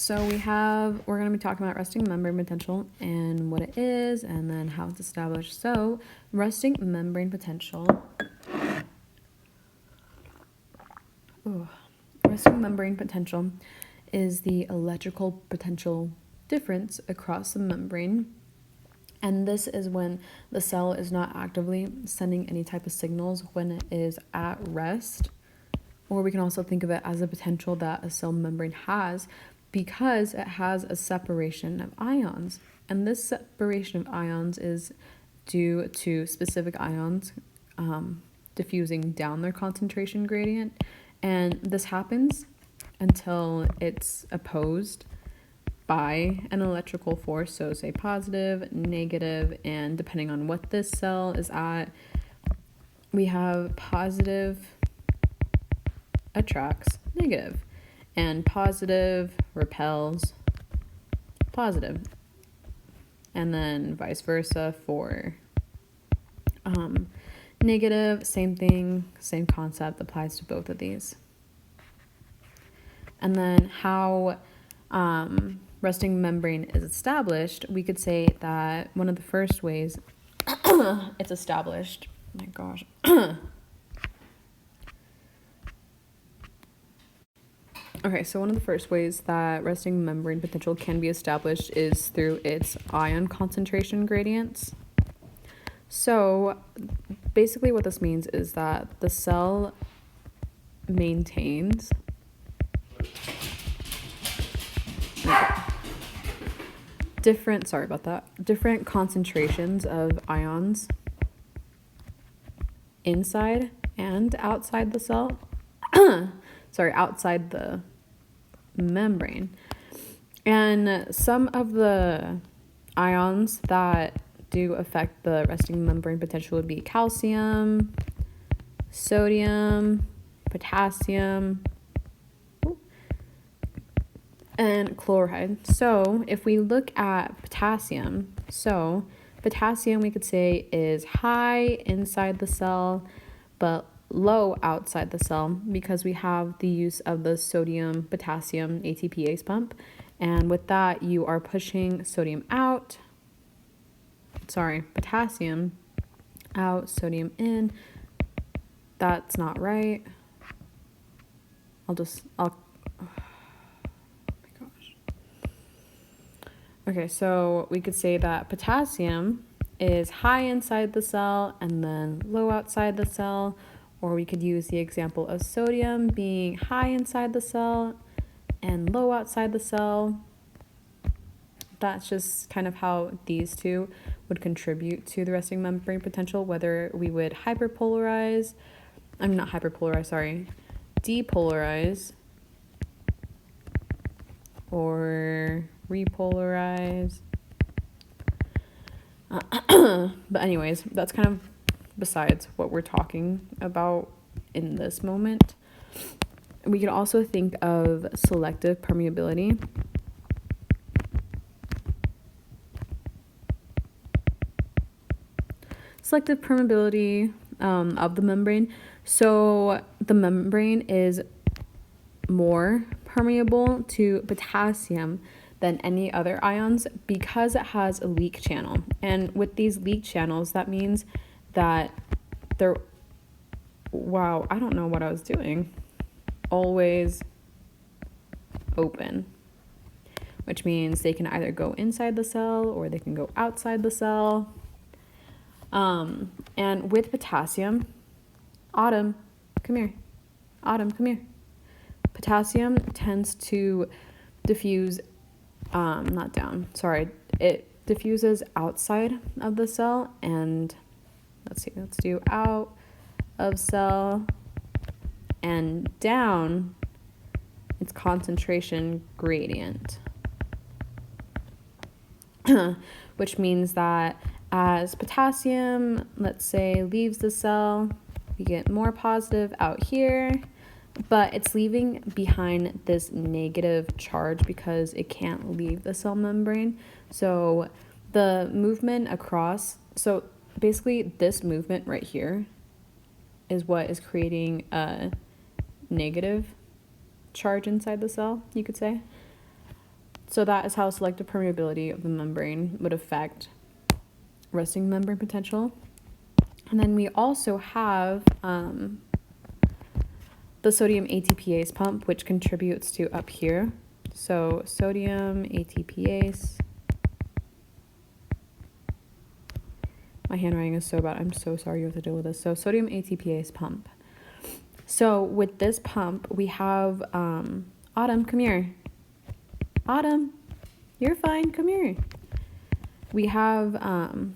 So we're going to be talking about resting membrane potential and what it is and then how it's established. So resting membrane potential. Resting membrane potential is the electrical potential difference across the membrane. And this is when the cell is not actively sending any type of signals when it is at rest. Or we can also think of it as a potential that a cell membrane has because it has a separation of ions. And this separation of ions is due to specific ions diffusing down their concentration gradient. And this happens until it's opposed by an electrical force, so say positive, negative, and depending on what this cell is at, we have positive attracts negative, and positive repels positive, and then vice versa for negative. Same thing, same concept applies to both of these. And then how resting membrane is established, we could say that one of the first ways it's established, my gosh, okay, so one of the first ways that resting membrane potential can be established is through its ion concentration gradients. So basically what this means is that the cell maintains different concentrations of ions inside and outside the cell. Outside the membrane. And some of the ions that do affect the resting membrane potential would be calcium, sodium, potassium, and chloride. So if we look at potassium, we could say is high inside the cell, but low outside the cell because we have the use of the sodium potassium ATPase pump, and with that you are pushing potassium out, sodium in. That's not right. Oh my gosh. Okay, so we could say that potassium is high inside the cell and then low outside the cell. Or we could use the example of sodium being high inside the cell and low outside the cell. That's just kind of how these two would contribute to the resting membrane potential, whether we would depolarize or repolarize. But anyways, that's kind of besides what we're talking about in this moment. We could also think of selective permeability. Of the membrane. So the membrane is more permeable to potassium than any other ions because it has a leak channel. And with these leak channels, that means that they're, I don't know what I was doing, always open, which means they can either go inside the cell or they can go outside the cell. And with potassium, Autumn, come here. Potassium tends to diffuse, it diffuses outside of the cell, and let's do out of cell and down its concentration gradient. Which means that as potassium, let's say, leaves the cell, we get more positive out here, but it's leaving behind this negative charge because it can't leave the cell membrane. So the movement across, so basically this movement right here is what is creating a negative charge inside the cell, you could say. So that is how selective permeability of the membrane would affect resting membrane potential. And then we also have the sodium ATPase pump, which contributes to up here. So sodium ATPase. My handwriting is so bad. I'm so sorry you have to deal with this. So sodium ATPase pump. So with this pump, we have Autumn, come here. Autumn, you're fine. Come here. We have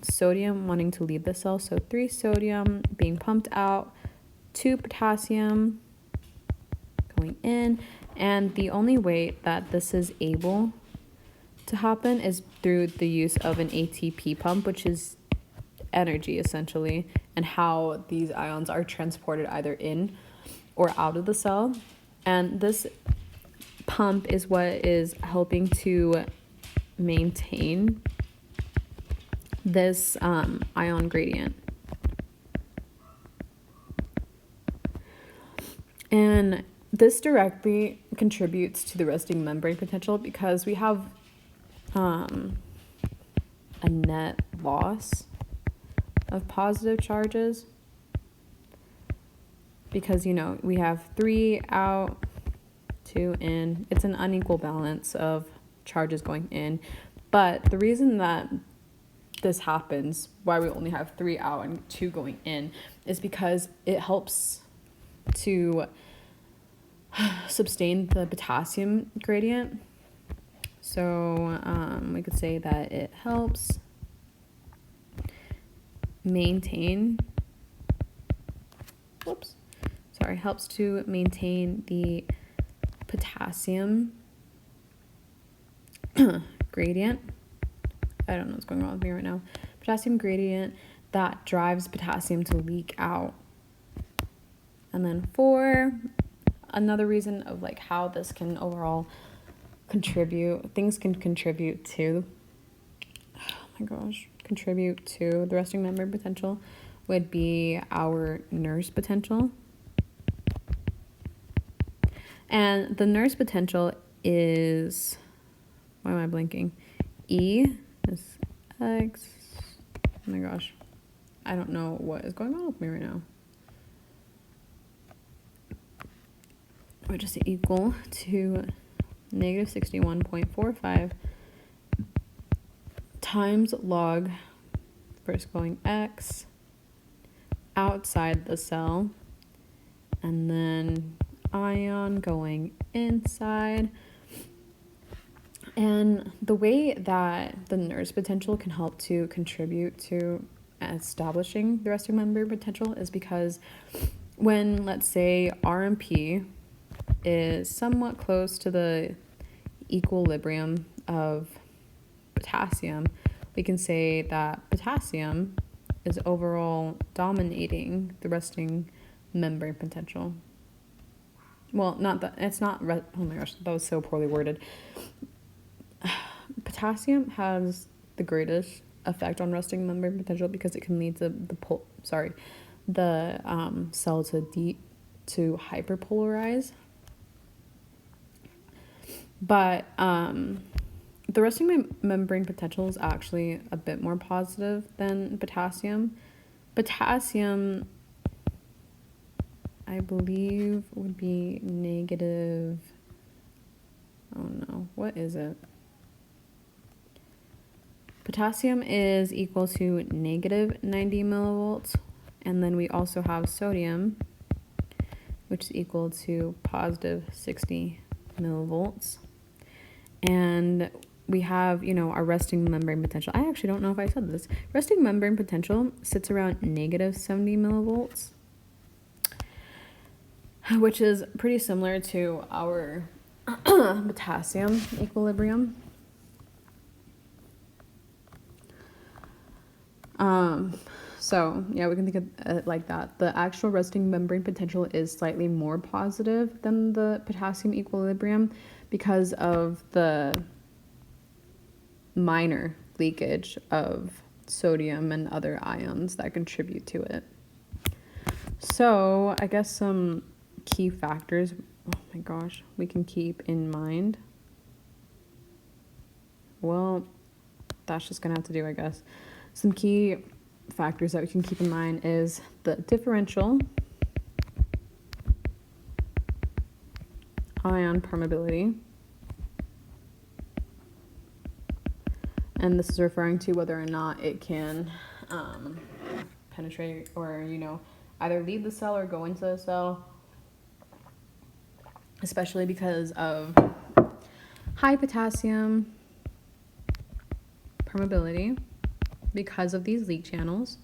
sodium wanting to leave the cell. So 3 sodium being pumped out, 2 potassium going in. And the only way that this is able to happen is through the use of an ATP pump, which is energy essentially, and how these ions are transported either in or out of the cell. And this pump is what is helping to maintain this ion gradient. And this directly contributes to the resting membrane potential because we have a net loss of positive charges, because, you know, we have 3 out, 2 in. It's an unequal balance of charges going in. But the reason that this happens, why we only have 3 out and 2 going in, is because it helps to sustain the potassium gradient. So we could say that it helps maintain, helps to maintain the potassium gradient. I don't know what's going on with me right now. Potassium gradient that drives potassium to leak out. And then 4, another reason of like how this can overall contribute to, contribute to the resting membrane potential would be our Nernst potential. And the Nernst potential is, why am I blinking? E is X. Oh my gosh. I don't know what is going on with me right now. Which is equal to negative 61.45 times log first going X outside the cell, and then ion going inside. And the way that the Nernst potential can help to contribute to establishing the resting membrane potential is because when, let's say, RMP is somewhat close to the equilibrium of potassium, we can say that potassium is overall dominating the resting membrane potential. Well, not that, it's not, oh my gosh, that was so poorly worded. Potassium has the greatest effect on resting membrane potential because it can lead to the cell to hyperpolarize. But the resting membrane potential is actually a bit more positive than potassium. Potassium, I believe, would be negative, oh no, what is it? Potassium is equal to negative 90 millivolts, and then we also have sodium, which is equal to positive 60 millivolts. And we have, our resting membrane potential. I actually don't know if I said this. Resting membrane potential sits around negative 70 millivolts, which is pretty similar to our potassium equilibrium. So yeah, we can think of it like that. The actual resting membrane potential is slightly more positive than the potassium equilibrium because of the minor leakage of sodium and other ions that contribute to it. So I guess some key factors, oh my gosh, we can keep in mind. well, that's just gonna have to do, I guess. Some key factors that we can keep in mind is the differential ion permeability. And this is referring to whether or not it can penetrate or, either leave the cell or go into the cell, especially because of high potassium permeability because of these leak channels.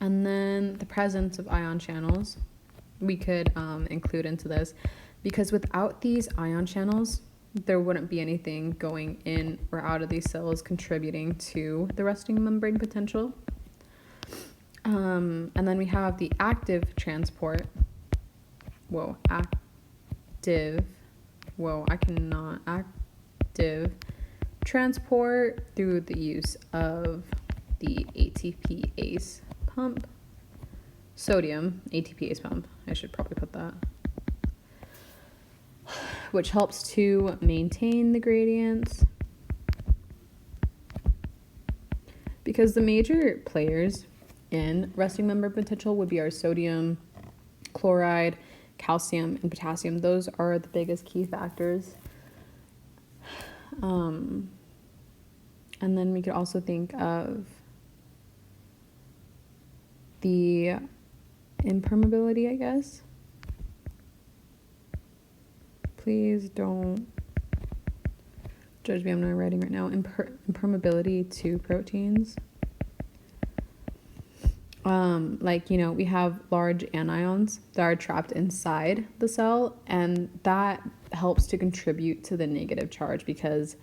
And then the presence of ion channels we could include into this, because without these ion channels, there wouldn't be anything going in or out of these cells contributing to the resting membrane potential. And then we have the active transport. Active transport through the use of the ATPase pump. Sodium ATPase pump, I should probably put that. Which helps to maintain the gradients. Because the major players in resting membrane potential would be our sodium, chloride, calcium, and potassium. Those are the biggest key factors. And then we could also think of the impermeability, I guess. Please don't judge me, I'm not writing right now. Impermeability to proteins. We have large anions that are trapped inside the cell, and that helps to contribute to the negative charge because,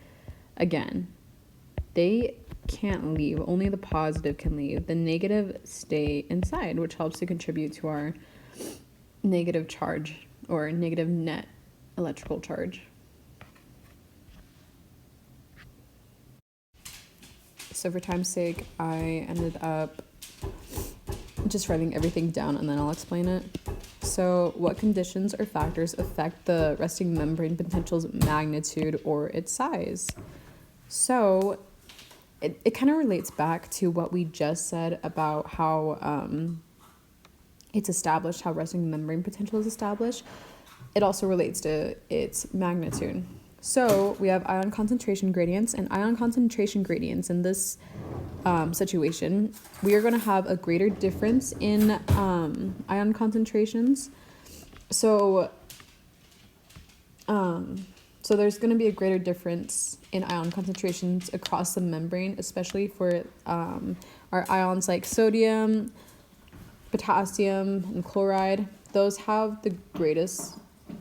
again, they can't leave. Only the positive can leave. The negative stay inside, which helps to contribute to our negative charge or negative net electrical charge. So for time's sake, I ended up just writing everything down and then I'll explain it. So what conditions or factors affect the resting membrane potential's magnitude or its size? So it kind of relates back to what we just said about how it's established, how resting membrane potential is established. It also relates to its magnitude. So we have ion concentration gradients, and ion concentration gradients in this situation, we are going to have a greater difference in ion concentrations. So there's going to be a greater difference in ion concentrations across the membrane, especially for our ions like sodium, potassium, and chloride. Those have the greatest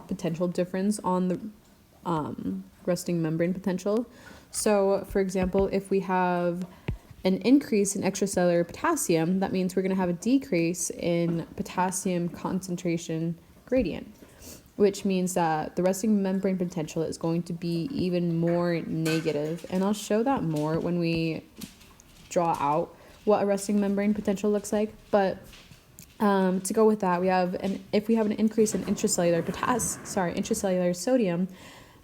potential difference on the resting membrane potential. So, for example, if we have an increase in extracellular potassium, that means we're going to have a decrease in potassium concentration gradient, which means that the resting membrane potential is going to be even more negative. And I'll show that more when we draw out what a resting membrane potential looks like. But to go with that, if we have an increase in intracellular sodium,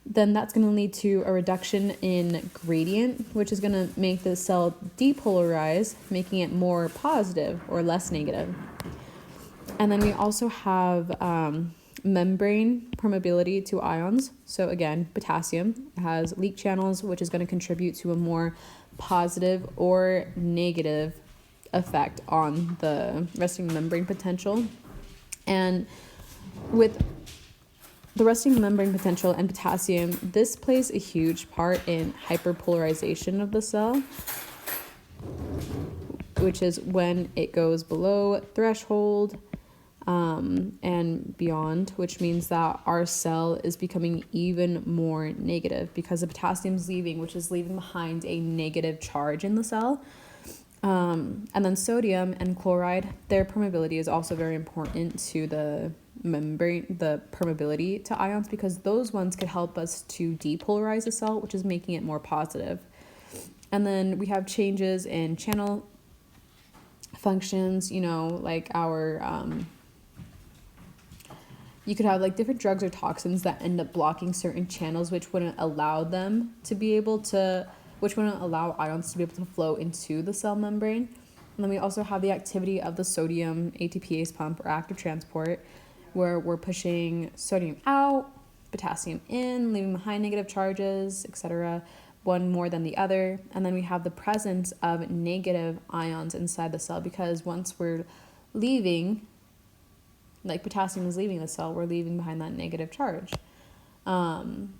then that's going to lead to a reduction in gradient, which is going to make the cell depolarize, making it more positive or less negative. And then we also have membrane permeability to ions. So again, potassium has leak channels, which is going to contribute to a more positive or negative effect on the resting membrane potential. And with the resting membrane potential and potassium, this plays a huge part in hyperpolarization of the cell, which is when it goes below threshold and beyond, which means that our cell is becoming even more negative because the potassium is leaving, which is leaving behind a negative charge in the cell. And then sodium and chloride, their permeability is also very important to the membrane, the permeability to ions, because those ones could help us to depolarize the cell, which is making it more positive. And then we have changes in channel functions, like our you could have like different drugs or toxins that end up blocking certain channels, which wouldn't allow ions to be able to flow into the cell membrane. And then we also have the activity of the sodium ATPase pump, or active transport, where we're pushing sodium out, potassium in, leaving behind negative charges, etc., one more than the other. And then we have the presence of negative ions inside the cell, because once we're leaving, like potassium is leaving the cell, we're leaving behind that negative charge.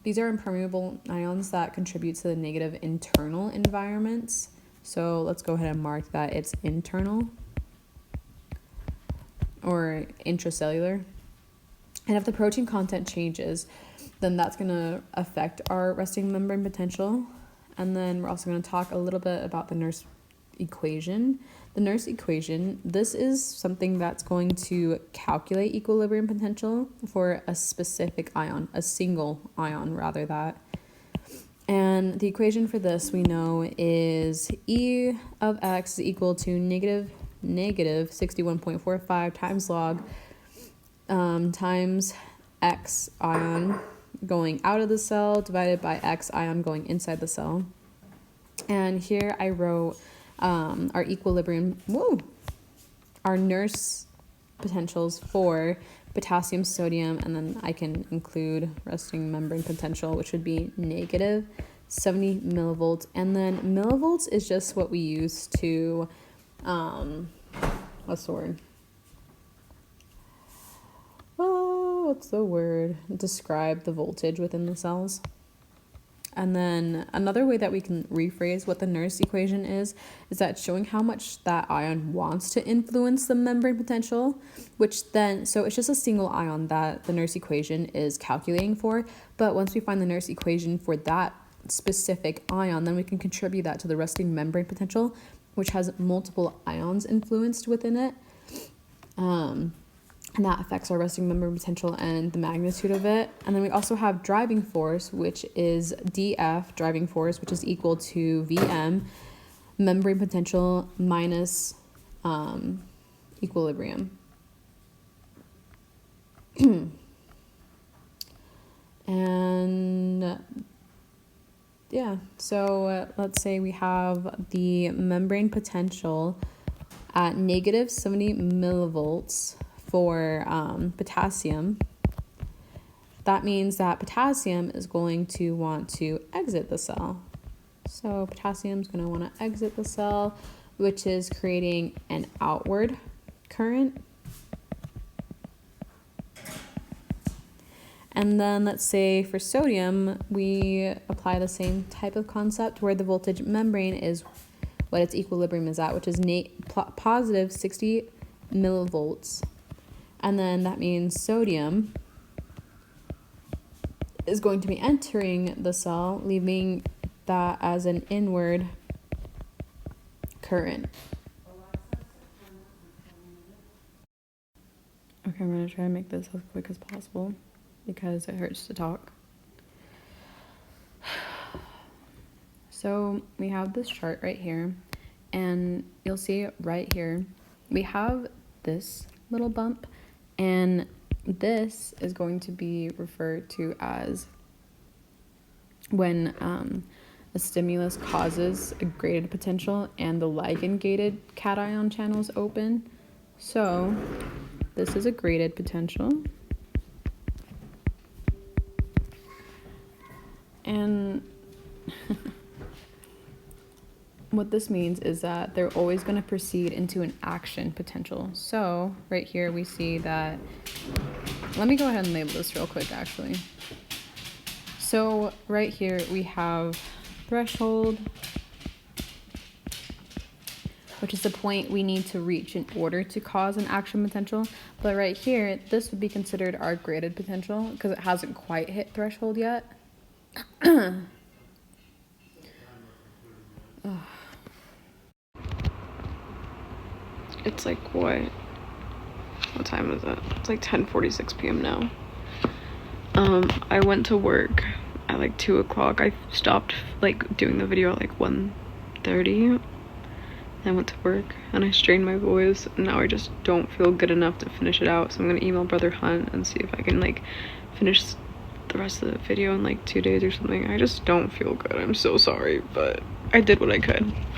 These are impermeable ions that contribute to the negative internal environments. So let's go ahead and mark that it's internal or intracellular. And if the protein content changes, then that's going to affect our resting membrane potential. And then we're also going to talk a little bit about the Nernst equation. The Nernst equation, this is something that's going to calculate equilibrium potential for a specific ion, a single ion rather that. And the equation for this we know is E of x is equal to negative 61.45 times log times x ion going out of the cell divided by x ion going inside the cell. And here I wrote our equilibrium, our Nernst potentials for potassium, sodium, and then I can include resting membrane potential, which would be negative 70 millivolts. And then millivolts is just what we use to, what's the word? Describe the voltage within the cells. And then another way that we can rephrase what the Nernst equation is that showing how much that ion wants to influence the membrane potential, so it's just a single ion that the Nernst equation is calculating for. But once we find the Nernst equation for that specific ion, then we can contribute that to the resting membrane potential, which has multiple ions influenced within it. And that affects our resting membrane potential and the magnitude of it. And then we also have driving force, which is dF, driving force, which is equal to Vm, membrane potential minus equilibrium. And yeah, so let's say we have the membrane potential at negative 70 millivolts for potassium. That means that potassium is going to want to exit the cell. So potassium is going to want to exit the cell, which is creating an outward current. And then let's say for sodium, we apply the same type of concept where the voltage membrane is what its equilibrium is at, which is positive 60 millivolts. And then that means sodium is going to be entering the cell, leaving that as an inward current. Okay, I'm going to try to make this as quick as possible because it hurts to talk. So we have this chart right here, and you'll see right here, we have this little bump. And this is going to be referred to as when a stimulus causes a graded potential and the ligand-gated cation channels open. So this is a graded potential. And what this means is that they're always going to proceed into an action potential. So right here we see that, let me go ahead and label this real quick actually. So right here we have threshold, which is the point we need to reach in order to cause an action potential. But right here, this would be considered our graded potential because it hasn't quite hit threshold yet. It's like what time is it? It's like 10:46 p.m. now. I went to work at like 2 o'clock. I stopped like doing the video at like 1:30, I went to work and I strained my voice, and now I just don't feel good enough to finish it out. So I'm gonna email Brother Hunt and see if I can like finish the rest of the video in like 2 days or something. I just don't feel good. I'm so sorry, but I did what I could.